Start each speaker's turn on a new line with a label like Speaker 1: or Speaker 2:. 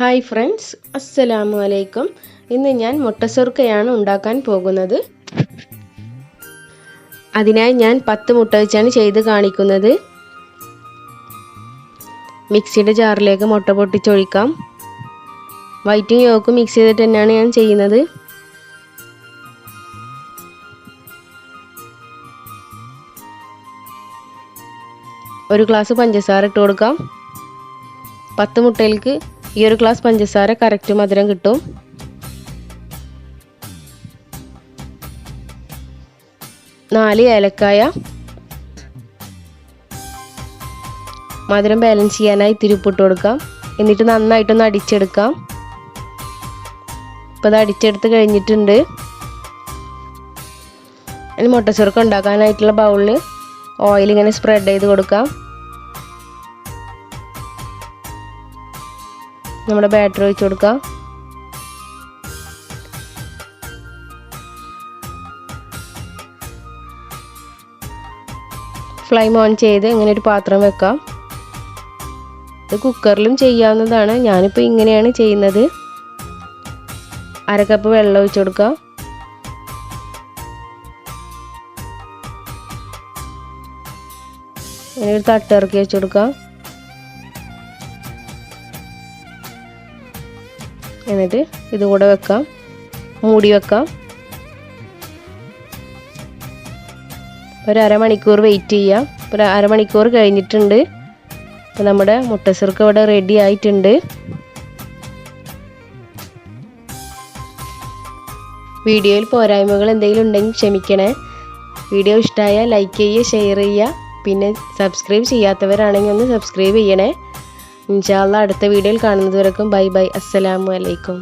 Speaker 1: Hi friends, അസ്സലാമു അലൈക്കും. ഇന്ന് ഞാൻ മുട്ട സുർക്കയാണ് ഉണ്ടാക്കാൻ പോകുന്നത്. അതിനായി ഞാൻ 10 മുട്ട വെച്ചാണ് ചെയ്ത് കാണിക്കുന്നത്. മിക്സിയുടെ ജാറിലേക്ക് മുട്ട പൊട്ടിച്ചൊഴിക്കാം. വൈറ്റും യോക്കും മിക്സ് ചെയ്തിട്ട് തന്നെയാണ് ഞാൻ ചെയ്യുന്നത്. ഒരു ഗ്ലാസ് പഞ്ചസാര ഇട്ട് കൊടുക്കാം. 10 മുട്ടയിലേക്ക് ഈ ഒരു ഗ്ലാസ് പഞ്ചസാര കറക്റ്റ് മധുരം കിട്ടും. നാല് ഏലക്കായ. മധുരം ബാലൻസ് ചെയ്യാനായി ഇത്തിരി ഉപ്പിട്ട് കൊടുക്കാം. എന്നിട്ട് നന്നായിട്ടൊന്ന് അടിച്ചെടുക്കാം. ഇപ്പോൾ അത് അടിച്ചെടുത്ത് കഴിഞ്ഞിട്ടുണ്ട്. ഇനി മുട്ട സുർക്ക ഉണ്ടാക്കാനായിട്ടുള്ള ബൗളിൽ ഓയിൽ ഇങ്ങനെ സ്പ്രെഡ് ചെയ്ത് കൊടുക്കാം. നമ്മുടെ ബാറ്റർ ഒഴിച്ച് കൊടുക്കാം. ഫ്ലെയിം ഓൺ ചെയ്ത് ഇങ്ങനെ ഒരു പാത്രം വെക്കാം. ഇത് കുക്കറിലും ചെയ്യാവുന്നതാണ്. ഞാനിപ്പോൾ ഇങ്ങനെയാണ് ചെയ്യുന്നത്. 1/2 കപ്പ് വെള്ളം ഒഴിച്ച് കൊടുക്കാം. ഇങ്ങനെ ഒരു തട്ട് ഇറക്കി വെച്ച് കൊടുക്കാം. എന്നിട്ട് ഇത് കൂടെ വെക്കാം, മൂടി വെക്കാം. ഒരു അരമണിക്കൂർ വെയിറ്റ് ചെയ്യാം. ഒരു അരമണിക്കൂർ കഴിഞ്ഞിട്ടുണ്ട്. അപ്പോൾ നമ്മുടെ മുട്ട സുർക്ക ഇവിടെ റെഡി ആയിട്ടുണ്ട്. വീഡിയോയിൽ പോരായ്മകൾ എന്തെങ്കിലും ഉണ്ടെങ്കിൽ ക്ഷമിക്കണേ. വീഡിയോ ഇഷ്ടമായാൽ ലൈക്ക് ചെയ്യുക, ഷെയർ ചെയ്യുക. പിന്നെ സബ്സ്ക്രൈബ് ചെയ്യാത്തവരാണെങ്കിൽ ഒന്ന് സബ്സ്ക്രൈബ് ചെയ്യണേ. ഇൻഷാ അല്ലാഹ് അടുത്ത വീഡിയോയിൽ കാണുന്നതുവരെക്കും ബൈ ബൈ. അസ്സലാമു അലൈക്കും.